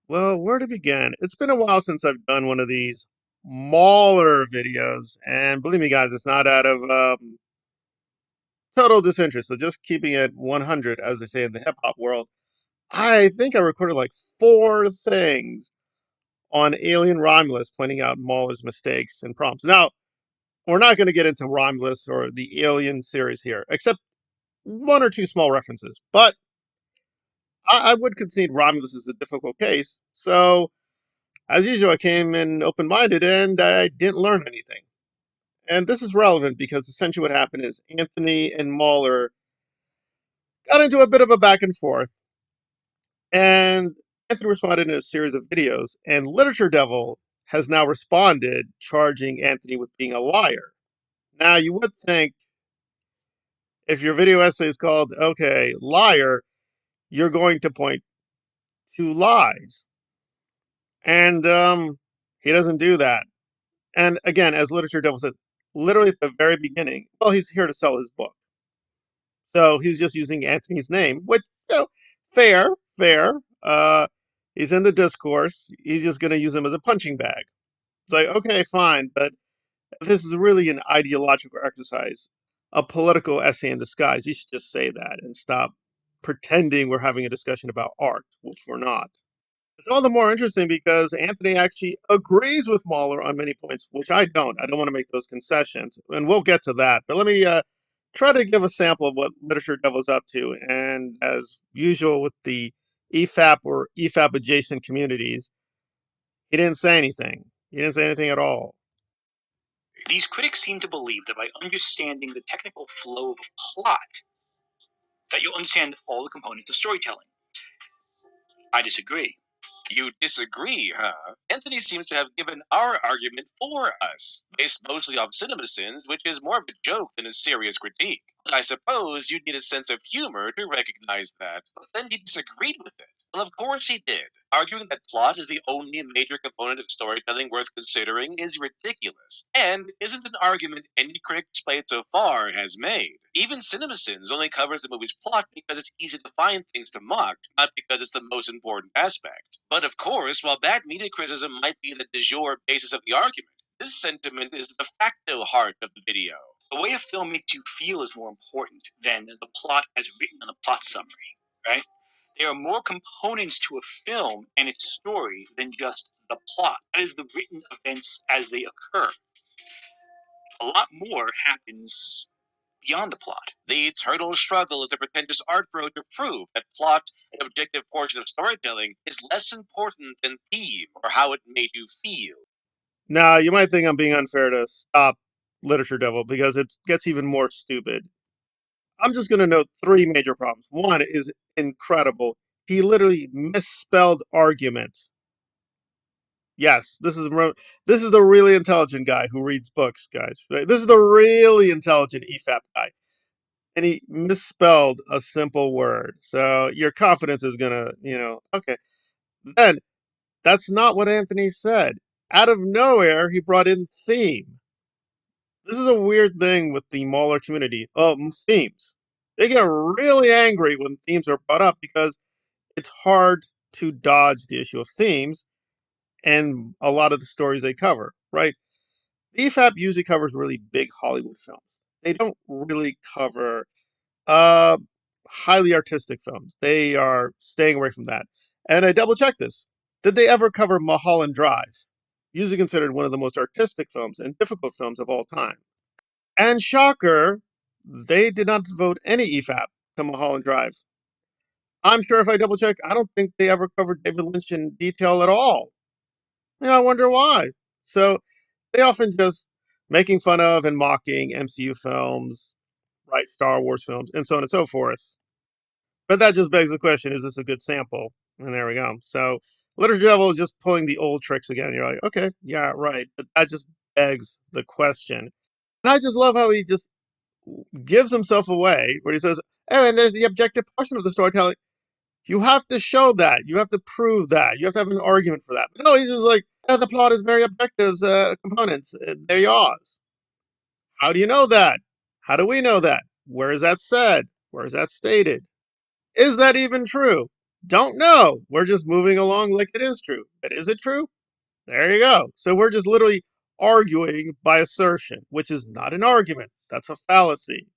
Well, where to begin? It's been a while since I've done one of these Mauler videos, and believe me, guys, it's not out of total disinterest. So just keeping it 100, as they say in the hip hop world. I think I recorded like four things on Alien Romulus, pointing out Mauler's mistakes and problems. Now, we're not going to get into Romulus or the Alien series here, except one or two small references. But I would concede Romulus is a difficult case. So as usual, I came in open minded and I didn't learn anything. And this is relevant because essentially what happened is Anthony and Mahler got into a bit of a back and forth. And Anthony responded in a series of videos. And Literature Devil has now responded, charging Anthony with being a liar. Now, you would think if your video essay is called, okay, liar, you're going to point to lies. And he doesn't do that. And again, as Literature Devil said, literally at the very beginning, well, he's here to sell his book. So he's just using Anthony's name, which, fair, fair. He's in the discourse. He's just going to use him as a punching bag. It's like, okay, fine. But if this is really an ideological exercise, a political essay in disguise, you should just say that and stop pretending we're having a discussion about art, which we're not. It's all the more interesting because Anthony actually agrees with Mahler on many points, which I don't. I don't want to make those concessions, and we'll get to that. But let me try to give a sample of what Literature Devil's up to. And as usual with the EFAP or EFAP adjacent communities, he didn't say anything. He didn't say anything at all. These critics seem to believe that by understanding the technical flow of a plot, that you'll understand all the components of storytelling. I disagree. You disagree, huh? Anthony seems to have given our argument for us, based mostly on CinemaSins, which is more of a joke than a serious critique. But I suppose you'd need a sense of humor to recognize that. But then he disagreed with it. Well, of course he did. Arguing that plot is the only major component of storytelling worth considering is ridiculous, and isn't an argument any critic displayed so far has made. Even CinemaSins only covers the movie's plot because it's easy to find things to mock, not because it's the most important aspect. But of course, while bad media criticism might be the de jure basis of the argument, this sentiment is the de facto heart of the video. The way a film makes you feel is more important than the plot as written on a plot summary, right? There are more components to a film and its story than just the plot. That is the written events as they occur. A lot more happens beyond the plot. The eternal struggle of the pretentious art pro to prove that plot, an objective portion of storytelling, is less important than theme or how it made you feel. Now, you might think I'm being unfair to stop Literature Devil because it gets even more stupid. I'm just going to note three major problems. One is incredible. He literally misspelled argument. Yes, this is the really intelligent guy who reads books, guys. Right? This is the really intelligent EFAP guy, and he misspelled a simple word. So your confidence is gonna, okay. Then that's not what Anthony said. Out of nowhere, he brought in theme. This is a weird thing with the Mauler community. Themes. They get really angry when themes are brought up because it's hard to dodge the issue of themes and a lot of the stories they cover, right? The EFAP usually covers really big Hollywood films. They don't really cover uh, highly artistic films. They are staying away from that. And I double checked this. Did they ever cover Mulholland Drive? Usually considered one of the most artistic films and difficult films of all time. And shocker, they did not devote any EFAP to Mulholland Drive. I'm sure if I double check, I don't think they ever covered David Lynch in detail at all. I wonder why. So they often just making fun of and mocking MCU films, right? Star Wars films, and so on and so forth. But that just begs the question: is this a good sample? And there we go. So Literature Devil is just pulling the old tricks again. You're like, okay, yeah, right. But that just begs the question. And I just love how he just gives himself away, where he says, "Oh, and there's the objective portion of the storytelling. You have to show that. You have to prove that. You have to have an argument for that." But no, he's just like, the plot is very objective components. They're yours. How do you know that? How do we know that? Where is that said? Where is that stated? Is that even true? Don't know. We're just moving along like it is true. But is it true? There you go. So we're just literally arguing by assertion, which is not an argument. That's a fallacy.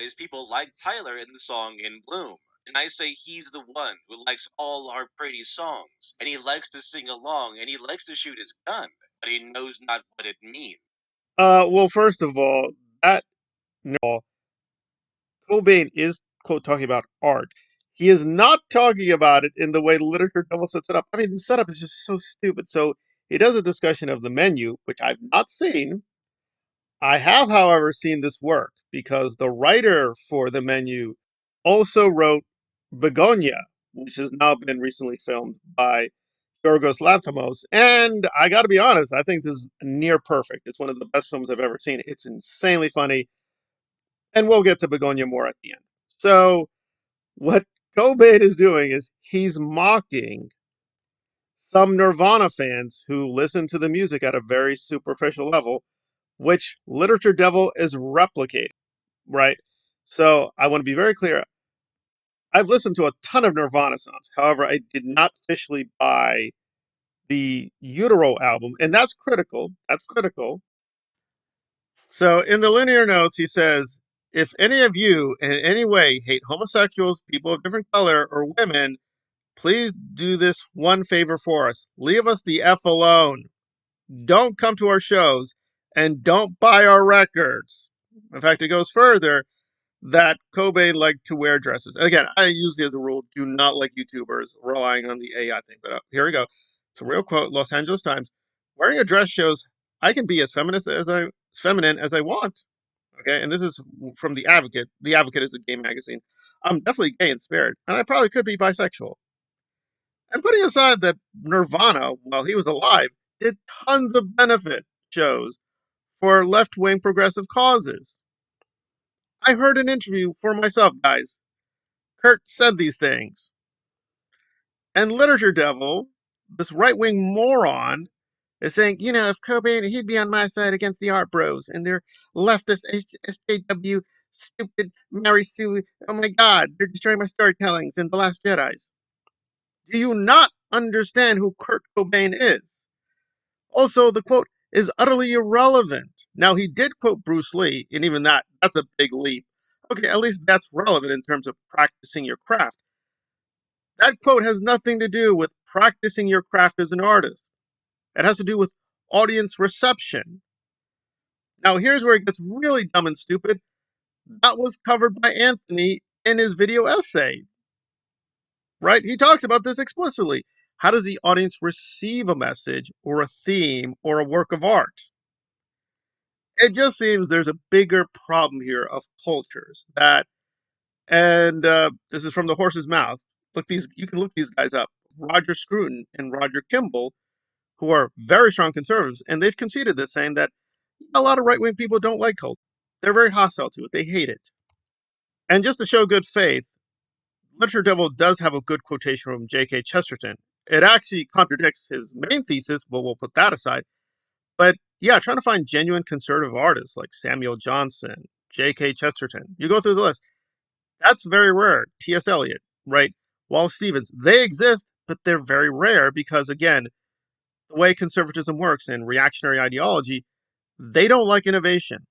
Is people like Tyler in the song In Bloom. And I say he's the one who likes all our pretty songs. And he likes to sing along and he likes to shoot his gun, but he knows not what it means. Well, first of all, that no, Cobain is quote talking about art. He is not talking about it in the way Literature Devil sets it up. I mean, the setup is just so stupid. So he does a discussion of the menu, which I've not seen. I have, however, seen this work because the writer for the menu also wrote Begonia, which has now been recently filmed by Yorgos Lanthimos. And I got to be honest, I think this is near perfect. It's one of the best films I've ever seen. It's insanely funny. And we'll get to Begonia more at the end. So, what Cobain is doing is he's mocking some Nirvana fans who listen to the music at a very superficial level, which Literature Devil is replicating, right? So, I want to be very clear. I've listened to a ton of Nirvana songs. However, I did not officially buy the Utero album, and that's critical. That's critical. So in the linear notes, he says, if any of you in any way hate homosexuals, people of different color, or women, please do this one favor for us. Leave us the F alone. Don't come to our shows and don't buy our records. In fact, it goes further that Cobain liked to wear dresses. And again, I usually, as a rule, do not like YouTubers relying on the AI thing. But here we go. It's a real quote, Los Angeles Times. Wearing a dress shows I can be as feminine as I want. Okay, and this is from The Advocate. The Advocate is a gay magazine. I'm definitely gay in spirit, and I probably could be bisexual. And putting aside that Nirvana, while he was alive, did tons of benefit shows for left wing progressive causes. I heard an interview for myself, guys. Kurt said these things. And Literature Devil, this right wing moron, is saying, you know, if Cobain, he'd be on my side against the art bros and their leftist SJW, stupid Mary Sue. Oh my God, they're destroying my storytellings in The Last Jedi's. Do you not understand who Kurt Cobain is? Also, the quote is utterly irrelevant. Now, he did quote Bruce Lee, and even that's a big leap. Okay, at least that's relevant in terms of practicing your craft. That quote has nothing to do with practicing your craft as an artist. It has to do with audience reception. Now, here's where it gets really dumb and stupid. That was covered by Anthony in his video essay, right? He talks about this explicitly. How does the audience receive a message or a theme or a work of art? It just seems there's a bigger problem here of cultures that, and this is from the horse's mouth. You can look these guys up. Roger Scruton and Roger Kimball, who are very strong conservatives, and they've conceded this, saying that a lot of right wing people don't like culture. They're very hostile to it. They hate it. And just to show good faith, Literature Devil does have a good quotation from G.K. Chesterton. It actually contradicts his main thesis, but we'll put that aside. But yeah, trying to find genuine conservative artists like Samuel Johnson, G.K. Chesterton, you go through the list. That's very rare. T.S. Eliot, right? Wallace Stevens, they exist, but they're very rare because, again, the way conservatism works and reactionary ideology, they don't like innovation.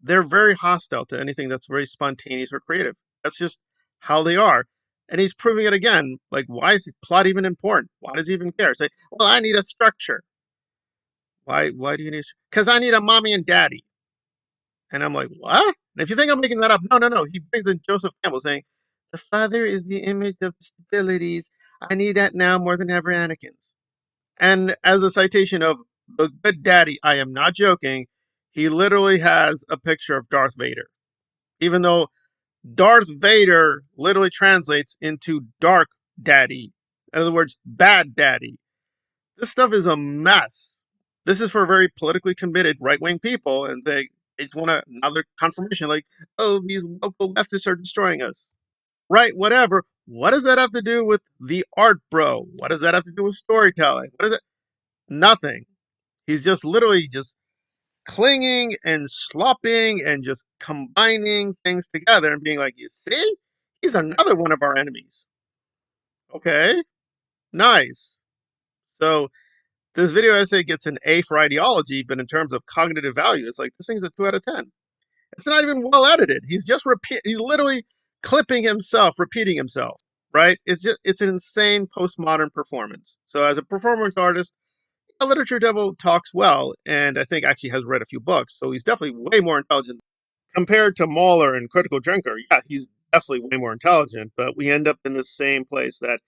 They're very hostile to anything that's very spontaneous or creative. That's just how they are. And he's proving it again. Like, why is plot even important? Why does he even care? Say, well, I need a structure. Why do you need? Because I need a mommy and daddy. And I'm like, what? And if you think I'm making that up, no, no, no. He brings in Joseph Campbell saying, the father is the image of stabilities. I need that now more than ever, Anakin's. And as a citation of the good daddy, I am not joking. He literally has a picture of Darth Vader, even though Darth Vader literally translates into dark daddy. In other words, bad daddy. This stuff is a mess. This is for very politically committed right wing people, and they just want another confirmation like, oh, these local leftists are destroying us. Right, whatever. What does that have to do with the art, bro? What does that have to do with storytelling? What is it? Nothing. He's just literally just clinging and slopping and just combining things together and being like, you see, he's another one of our enemies. Okay, nice. So this video essay gets an A for ideology, but in terms of cognitive value, it's like this thing's a 2 out of 10. It's not even well edited. He's just he's literally clipping himself, repeating himself, right? It's an insane postmodern performance. So as a performance artist, a Literature Devil talks well, and I think actually has read a few books, so he's definitely way more intelligent compared to Mahler and Critical Drinker. Yeah, he's definitely way more intelligent, but we end up in the same place that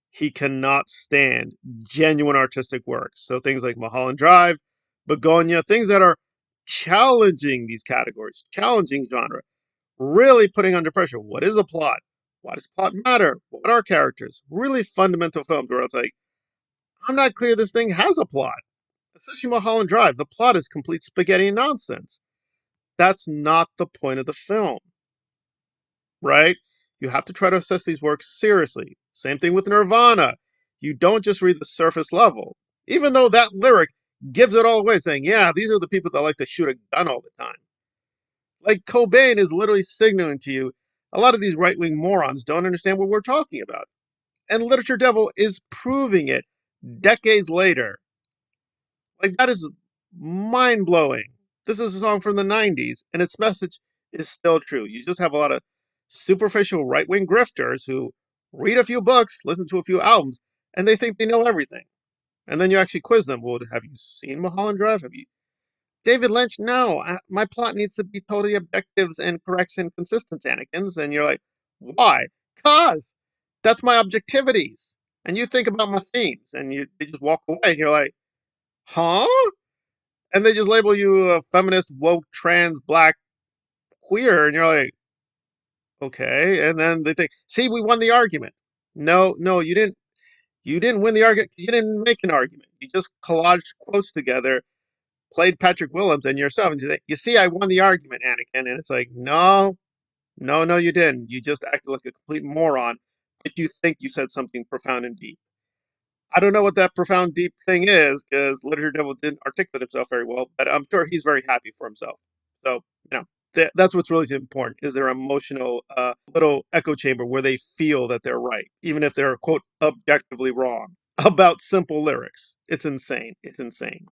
he cannot stand genuine artistic works. So things like Mulholland Drive, Begonia, things that are challenging these categories, challenging genre, really putting under pressure. What is a plot? Why does plot matter? What are characters? Really fundamental films where it's like, I'm not clear this thing has a plot. Especially Mulholland Drive. The plot is complete spaghetti nonsense. That's not the point of the film, right? You have to try to assess these works seriously. Same thing with Nirvana. You don't just read the surface level, even though that lyric gives it all away, saying, yeah, these are the people that like to shoot a gun all the time. Like Cobain is literally signaling to you a lot of these right wing morons don't understand what we're talking about. And Literature Devil is proving it decades later. Like, that is mind blowing. This is a song from the 90s, and its message is still true. You just have a lot of superficial right wing grifters who read a few books, listen to a few albums, and they think they know everything. And then you actually quiz them. Well, have you seen Mulholland Drive? Have you? David Lynch? No. My plot needs to be totally objectives and corrects and consistent, Anakin's. And you're like, why? Cause that's my objectivities. And you think about my themes, and you just walk away, and you're like, huh? And they just label you a feminist, woke, trans, black, queer, and you're like, okay. And then they think, see, we won the argument. No, no, you didn't. You didn't win the argument. You didn't make an argument. You just collaged quotes together, played Patrick Willems and yourself, and you say, you see, I won the argument, Anakin. And it's like, no, no, no, you didn't. You just acted like a complete moron, but you think you said something profound and deep. I don't know what that profound, deep thing is because Literature Devil didn't articulate himself very well, but I'm sure he's very happy for himself. So, that's what's really important is their emotional little echo chamber where they feel that they're right, even if they're, quote, objectively wrong about simple lyrics. It's insane. It's insane.